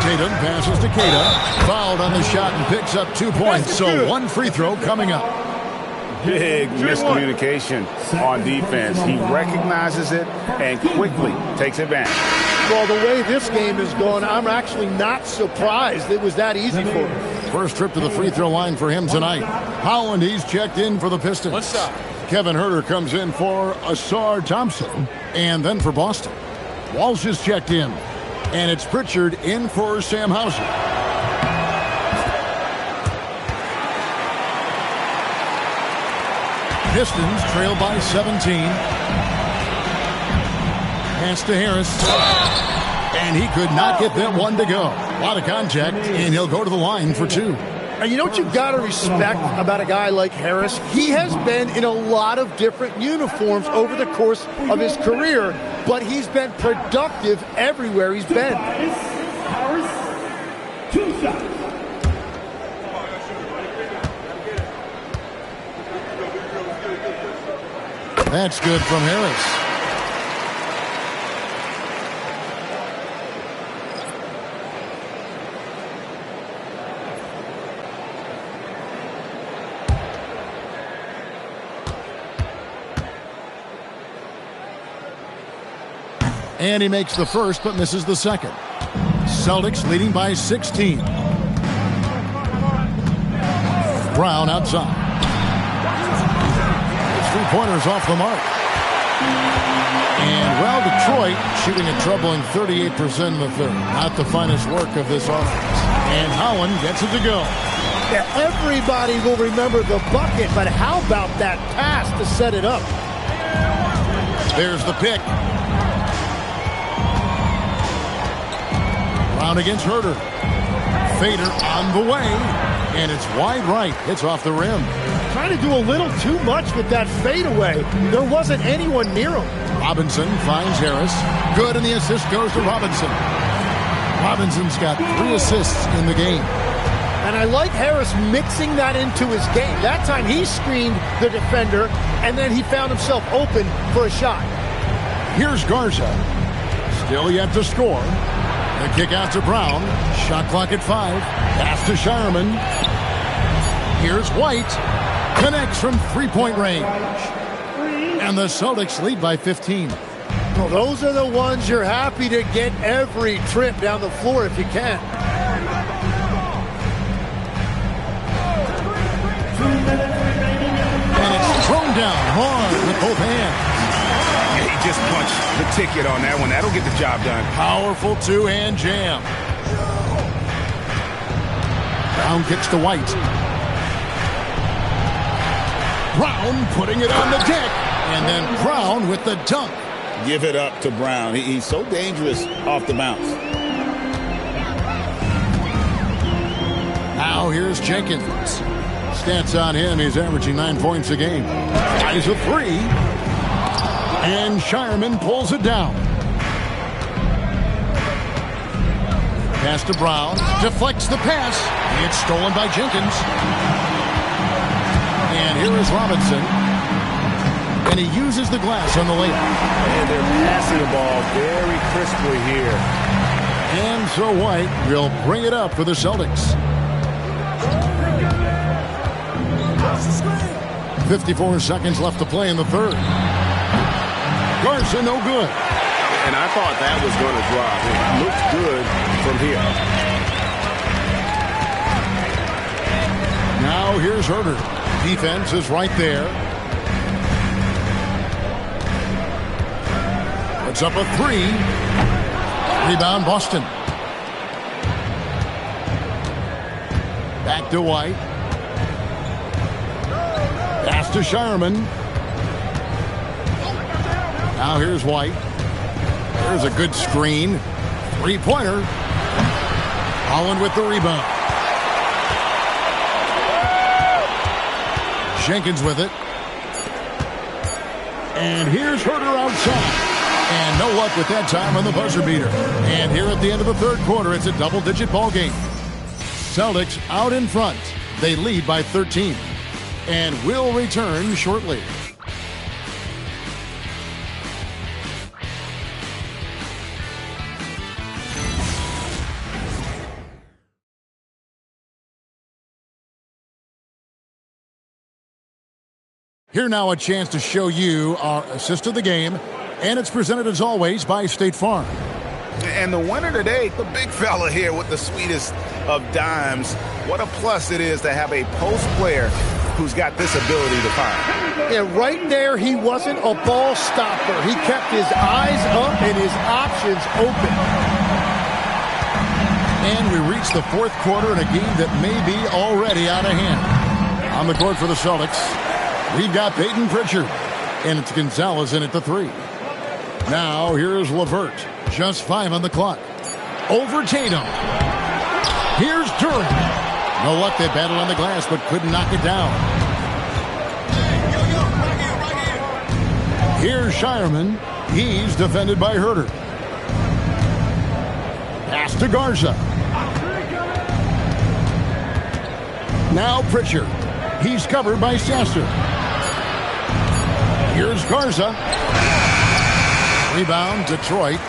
Tatum passes to Keita. Fouled on the shot and picks up 2 points. So 1 free throw coming up. Big miscommunication on defense. He recognizes it and quickly takes advantage. Well, the way this game is going, I'm actually not surprised it was that easy for him. First trip to the free throw line for him tonight. Howland, he's checked in for the Pistons. What's up? Kevin Huerter comes in for Asar Thompson. And then for Boston, Walsh is checked in. And it's Pritchard in for Sam Hauser. Pistons trail by 17. Pass to Harris. And he could not get that one to go. A lot of contact, and he'll go to the line for 2. And you know what you've got to respect about a guy like Harris? He has been in a lot of different uniforms over the course of his career, but he's been productive everywhere he's been. Harris, 2 shots. That's good from Harris. And he makes the first, but misses the second. Celtics leading by 16. Brown outside. His 3-pointers off the mark. And, well, Detroit shooting a troubling 38% in the third. Not the finest work of this offense. And Howland gets it to go. Yeah, everybody will remember the bucket, but how about that pass to set it up? There's the pick. Brown against Huerter. Fader on the way. And it's wide right. Hits off the rim. Trying to do a little too much with that fadeaway. There wasn't anyone near him. Robinson finds Harris. Good, and the assist goes to Robinson. Robinson's got 3 assists in the game. And I like Harris mixing that into his game. That time he screened the defender, and then he found himself open for a shot. Here's Garza. Still yet to score. The kick out to Brown. Shot clock at 5. Pass to Shireman. Here's White. Connects from 3-point range. And the Celtics lead by 15. Well, those are the ones you're happy to get every trip down the floor if you can. him down hard with both hands. Yeah, he just punched the ticket on that one. That'll get the job done. Powerful two-hand jam. Brown kicks to White. Brown putting it on the deck. And then Brown with the dunk. Give it up to Brown. He's so dangerous off the bounce. Now here's Jenkins. Stats on him, he's averaging 9 points a game. Tries a three. And Shireman pulls it down. Pass to Brown. Deflects the pass. It's stolen by Jenkins. And here is Robinson. And he uses the glass on the layup. And they're passing the ball very crisply here. And so White will bring it up for the Celtics. 54 seconds left to play in the third. Garza, no good. And I thought that was going to drop. It looked good from here. Now here's Herter. Defense is right there. It's up a three. Rebound Boston. Back to White. Pass to Shireman. Now here's White. There's a good screen. Three-pointer. Holland with the rebound. Jenkins with it. And here's Herter outside. And no luck with that time on the buzzer beater. And here at the end of the third quarter, it's a double-digit ball game. Celtics out in front. They lead by 13. And will return shortly. Here now a chance to show you our assist of the game. And it's presented as always by State Farm. And the winner today, the big fella here with the sweetest of dimes. What a plus it is to have a post player who's got this ability to find. Yeah, right there, he wasn't a ball stopper. He kept his eyes up and his options open. And we reach the fourth quarter in a game that may be already out of hand. On the court for the Celtics, we've got Peyton Pritchard. And it's Gonzalez in at the three. Now here's LeVert. Just 5 on the clock. Over Tatum. Here's Durant. No luck, they battled on the glass, but couldn't knock it down. Here's Shireman. He's defended by Herter. Pass to Garza. Now Pritchard. He's covered by Sasser. Here's Garza. Rebound, Detroit.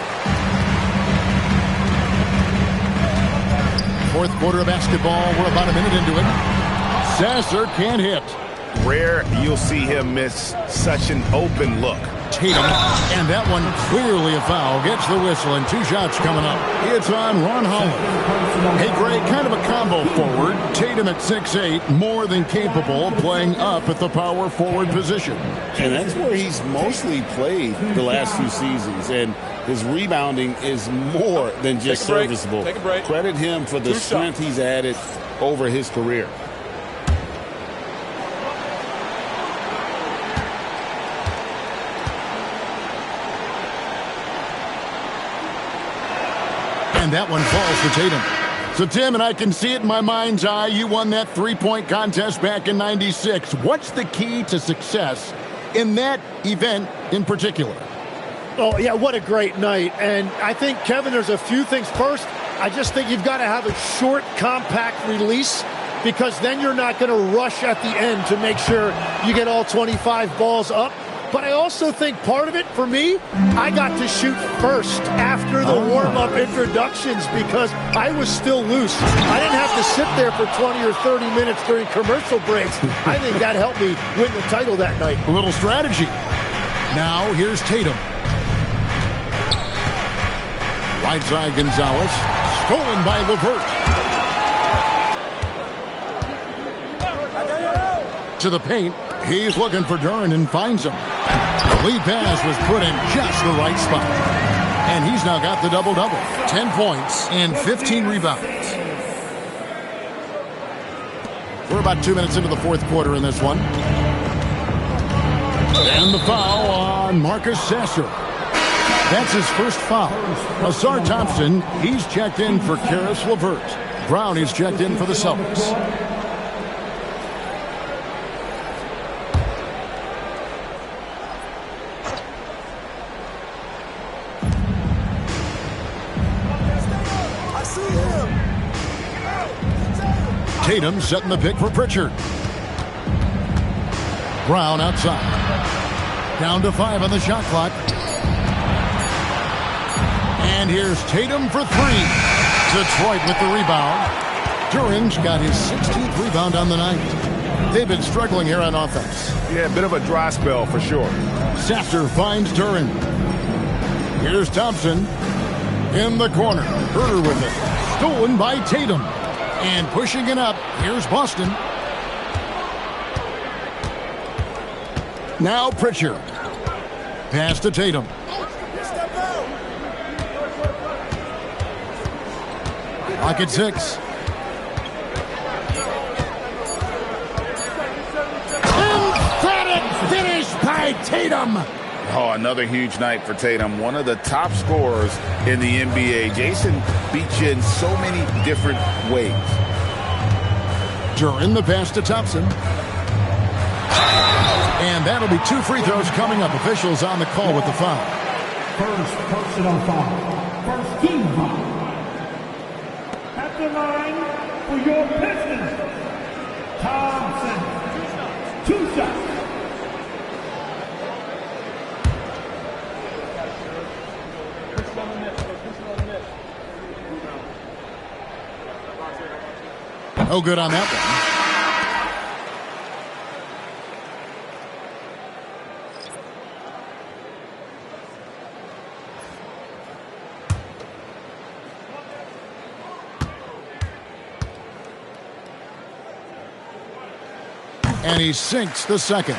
Fourth quarter of basketball. We're about a minute into it. Sasser can't hit. Rare you'll see him miss such an open look. Tatum, and that one clearly a foul. Gets the whistle, and 2 shots coming up. It's on Ron Holland. Hey, Greg, kind of a combo forward. Tatum at 6'8", more than capable of playing up at the power forward position. And that's where he's mostly played the last few seasons. And his rebounding is more than just serviceable. Take a break. Credit him for the strength he's added over his career. And that one falls for Tatum. So, Tim, and I can see it in my mind's eye, you won that three-point contest back in '96. What's the key to success in that event in particular? Oh, yeah, what a great night. And I think, Kevin, there's a few things. First, I just think you've got to have a short, compact release, because then you're not going to rush at the end to make sure you get all 25 balls up. But I also think part of it, for me, I got to shoot first after the warm-up introductions because I was still loose. I didn't have to sit there for 20 or 30 minutes during commercial breaks. I think that helped me win the title that night. A little strategy. Now, here's Tatum. Right side, Gonzalez. Stolen by LeVert. To the paint. He's looking for Duren and finds him. The lead pass was put in just the right spot. And he's now got the double-double. 10 points and 15 rebounds. We're about 2 minutes into the fourth quarter in this one. And the foul on Marcus Sasser. That's his first foul. Ausar Thompson, he's checked in for Karis LeVert. Brown is checked in for the Celtics. Tatum setting the pick for Pritchard. Brown outside. Down to 5 on the shot clock. And here's Tatum for 3. Detroit with the rebound. Duren's got his 16th rebound on the night. They've been struggling here on offense. Yeah, a bit of a dry spell for sure. Sasser finds Duren. Here's Thompson in the corner. Herter with it. Stolen by Tatum. And pushing it up, here's Boston. Now Pritchard. Pass to Tatum. Clock at 6. Emphatic finish by Tatum. Oh, another huge night for Tatum. One of the top scorers in the NBA. Jason beat you in so many different ways. Duren the pass to Thompson. And that'll be 2 free throws coming up. Officials on the call with the foul. First personal foul. First team foul. At the line for your Pistons, Thompson. 2 shots. No good on that one. And he sinks the second.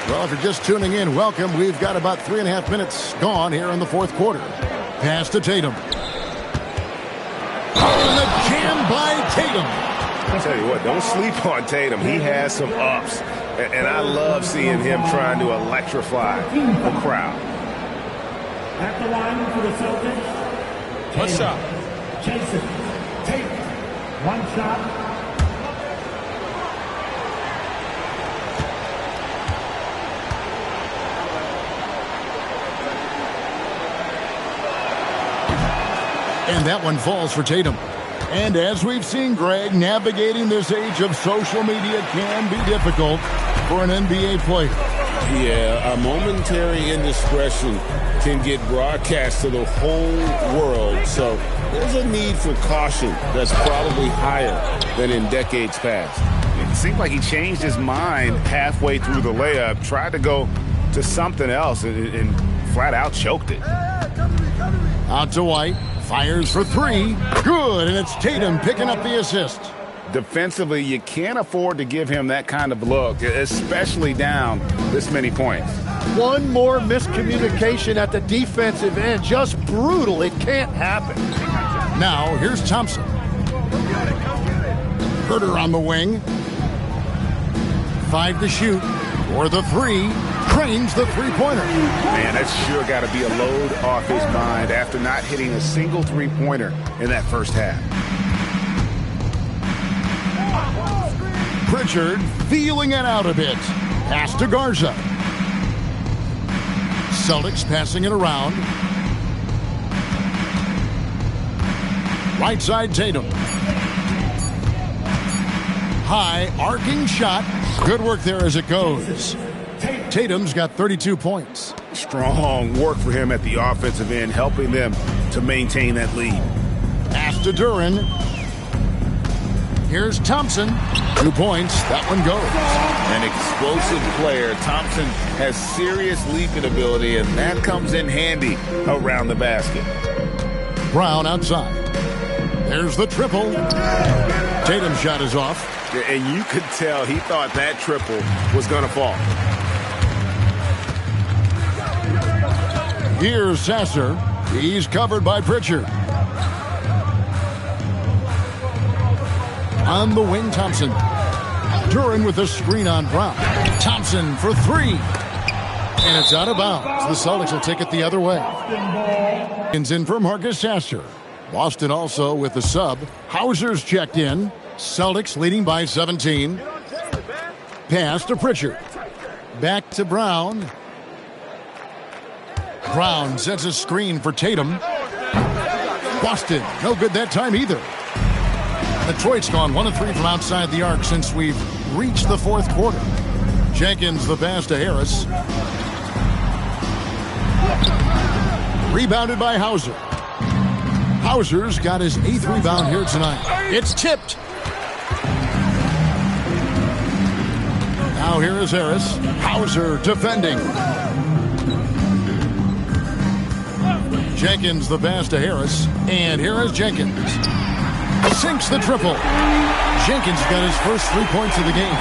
Well, if you're just tuning in, welcome. We've got about 3.5 minutes gone here in the fourth quarter. Pass to Tatum. And the jam by Tatum. I'll tell you what, don't sleep on Tatum. He has some ups. And I love seeing him trying to electrify the crowd. At the line for the Celtics. One shot. Jason Tatum. 1 shot. And that one falls for Tatum. And as we've seen, Greg, navigating this age of social media can be difficult for an NBA player. Yeah, a momentary indiscretion can get broadcast to the whole world. So there's a need for caution that's probably higher than in decades past. It seemed like he changed his mind halfway through the layup, tried to go to something else, and flat out choked it. Out to White. Fires for 3. Good, and it's Tatum picking up the assist. Defensively, you can't afford to give him that kind of look, especially down this many points. One more miscommunication at the defensive end. Just brutal. It can't happen. Now, here's Thompson. Herter on the wing. 5 to shoot. For the 3. Trains the three-pointer. Man, that's sure got to be a load off his mind after not hitting a single three-pointer in that first half. Pritchard feeling it out a bit. Pass to Garza. Celtics passing it around. Right side Tatum. High arcing shot. Good work there as it goes. Tatum's got 32 points. Strong work for him at the offensive end, helping them to maintain that lead. Pass to Duren. Here's Thompson. 2 points. That one goes. An explosive player. Thompson has serious leaping ability, and that comes in handy around the basket. Brown outside. There's the triple. Tatum's shot is off. And you could tell he thought that triple was going to fall. Here's Sasser. He's covered by Pritchard. On the wing, Thompson. Duran with a screen on Brown. Thompson for three. And it's out of bounds. The Celtics will take it the other way. In for Marcus Sasser. Boston also with the sub. Hauser's checked in. Celtics leading by 17. Pass to Pritchard. Back to Brown. Brown sets a screen for Tatum. Boston, no good that time either. Detroit's gone 1 of 3 from outside the arc since we've reached the fourth quarter. Jenkins the pass to Harris. Rebounded by Hauser. Hauser's got his 8th rebound here tonight. It's tipped. Now here is Harris. Hauser defending. Jenkins the pass to Harris. And here is Jenkins. Sinks the triple. Jenkins got his first 3 points of the game.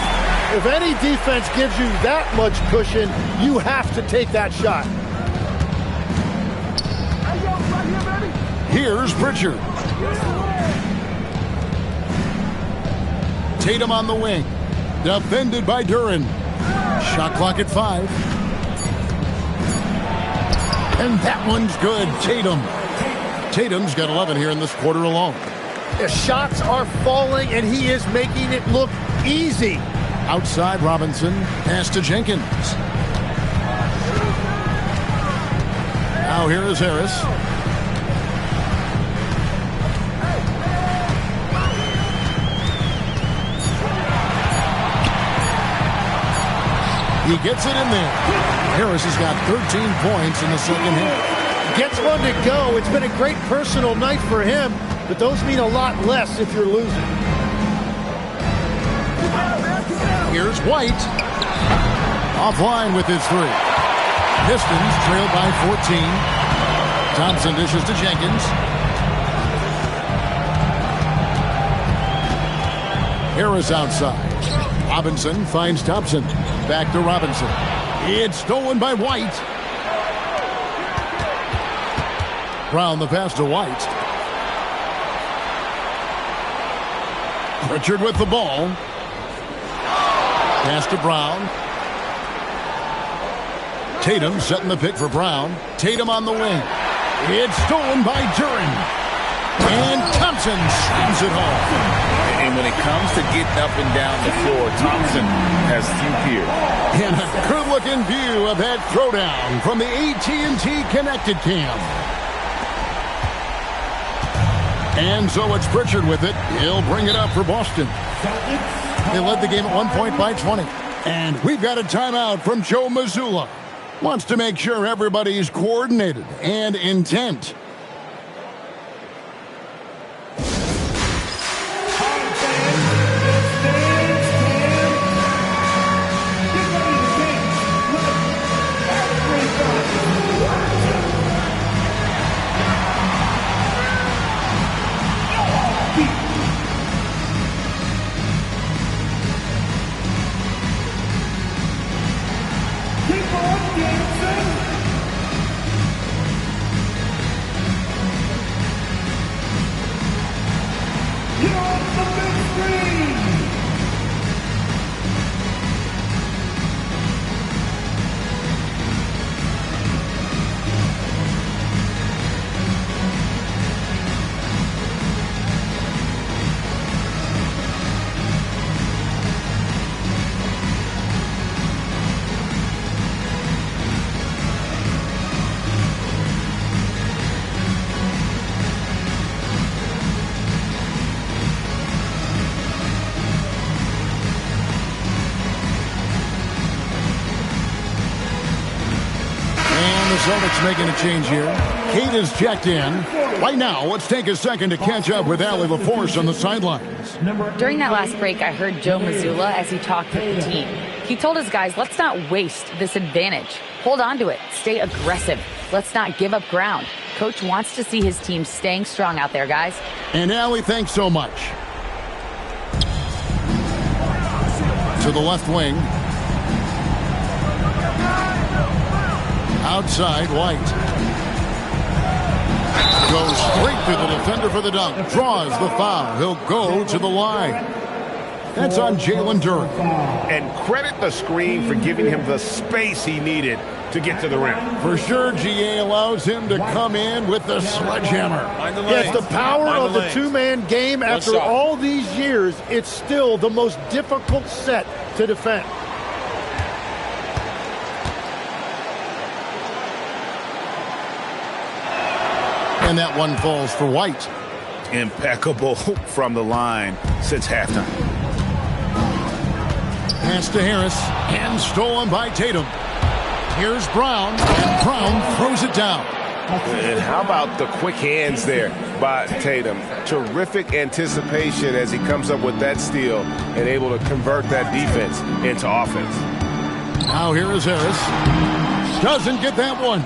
If any defense gives you that much cushion, you have to take that shot. Here's Pritchard. Tatum on the wing. Defended by Duran. Shot clock at 5. And that one's good. Tatum's got 11 here in this quarter alone. The shots are falling, and he is making it look easy. Outside Robinson. Pass to Jenkins. Now here is Harris. He gets it in there. Harris has got 13 points in the second half. Gets one to go. It's been a great personal night for him, but those mean a lot less if you're losing. Here's White. Offline with his 3. Pistons trailed by 14. Thompson dishes to Jenkins. Harris outside. Robinson finds Thompson. Back to Robinson. It's stolen by White. Brown the pass to White. Pritchard with the ball. Pass to Brown. Tatum setting the pick for Brown. Tatum on the wing. It's stolen by Duran. And Thompson slams it home. And when it comes to getting up and down the floor, Thompson has few peers. And a good-looking view of that throwdown from the AT&T Connected Cam. And so it's Pritchard with it. He'll bring it up for Boston. They led the game at 1 point by 20. And we've got a timeout from Joe Mazzulla. Wants to make sure everybody's coordinated and intent. Celtics making a change here. Kate is checked in. Right now, let's take a second to catch up with Allie LaForce on the sidelines. During that last break, I heard Joe Mazzulla as he talked with the team. He told his guys, let's not waste this advantage. Hold on to it. Stay aggressive. Let's not give up ground. Coach wants to see his team staying strong out there, guys. And Allie, thanks so much. to the left wing. Outside, White. Goes straight to the defender for the dunk. Draws the foul. He'll go to the line. That's on Jalen Duren. And credit the screen for giving him the space he needed to get to the rim. For sure, GA allows him to come in with the sledgehammer. Yes, the power of the two-man game after all these years, it's still the most difficult set to defend. And that one falls for White. Impeccable from the line since halftime. Pass to Harris, and stolen by Tatum. Here's Brown, and Brown throws it down. And how about the quick hands there by Tatum? Terrific anticipation as he comes up with that steal and able to convert that defense into offense. Now here is Harris. Doesn't get that one.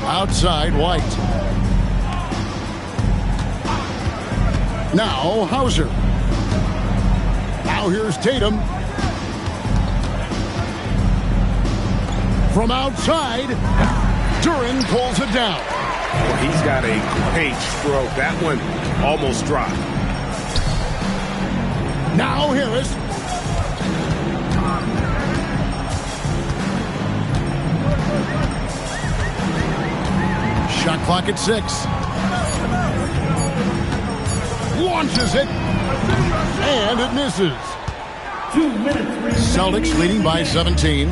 Outside, White. Now Hauser. Now here's Tatum. From outside, Duren pulls it down. Well, he's got a great stroke. That one almost dropped. Now Harris. Shot clock at 6. Launches it. And it misses. 2 minutes. Celtics leading by 17.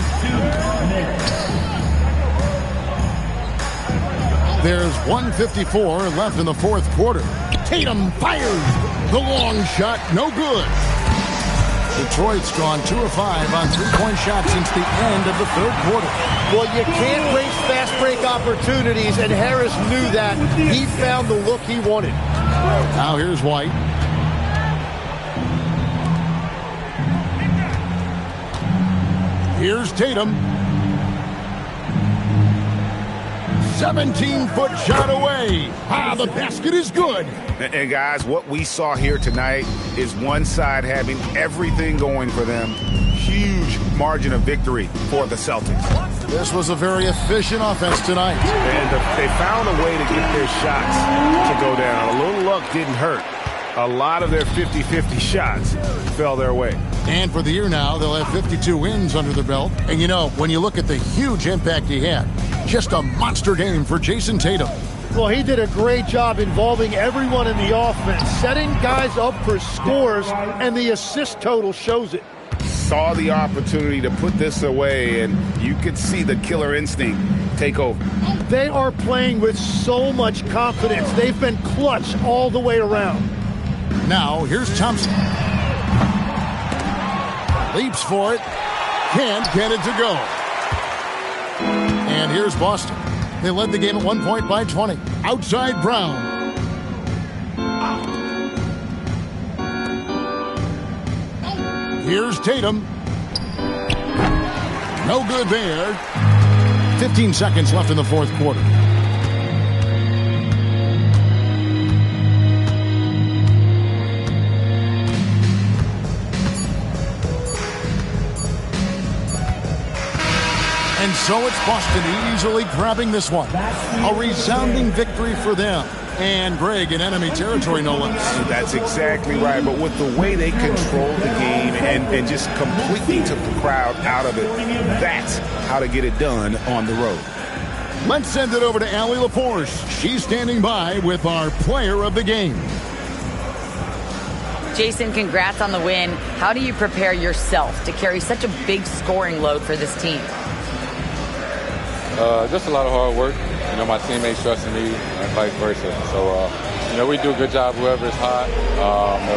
There's 1:54 left in the fourth quarter. Tatum fires. The long shot, no good. Detroit's gone 2 of 5 on three-point shots since the end of the third quarter. Well, you can't waste fast break opportunities, and Harris knew that. He found the look he wanted. Now here's White. Here's Tatum. 17-foot shot away. The basket is good. And guys, what we saw here tonight is one side having everything going for them. Huge margin of victory for the Celtics. This was a very efficient offense tonight. And they found a way to get their shots to go down. A little luck didn't hurt. A lot of their 50-50 shots fell their way. And for the year now, they'll have 52 wins under their belt. And you know, when you look at the huge impact he had, just a monster game for Jason Tatum. Well, he did a great job involving everyone in the offense, setting guys up for scores, and the assist total shows it. Saw the opportunity to put this away, and you could see the killer instinct take over. They are playing with so much confidence. They've been clutch all the way around. Now, here's Thompson. Leaps for it. Can't get it to go. And here's Boston. They led the game at 1 point by 20. Outside Brown. Here's Tatum. No good there. 15 seconds left in the fourth quarter. And so it's Boston easily grabbing this one. A resounding victory for them. And Greg in enemy territory, no less. That's exactly right. But with the way they controlled the game and just completely took the crowd out of it, that's how to get it done on the road. Let's send it over to Allie LaForce. She's standing by with our player of the game. Jason, congrats on the win. How do you prepare yourself to carry such a big scoring load for this team? Just a lot of hard work. You know, my teammates trusting me and vice versa. So, you know, we do a good job, whoever is hot,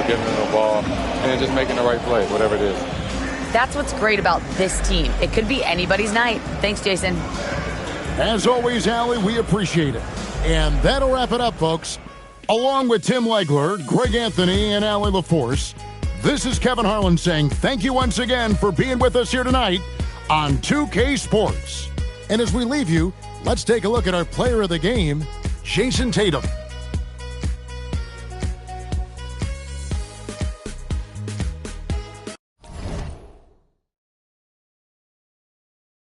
getting them the ball, and just making the right play, whatever it is. That's what's great about this team. It could be anybody's night. Thanks, Jason. As always, Allie, we appreciate it. And that'll wrap it up, folks. Along with Tim Legler, Greg Anthony, and Allie LaForce, this is Kevin Harlan saying thank you once again for being with us here tonight on 2K Sports. And as we leave you, let's take a look at our player of the game, Jason Tatum.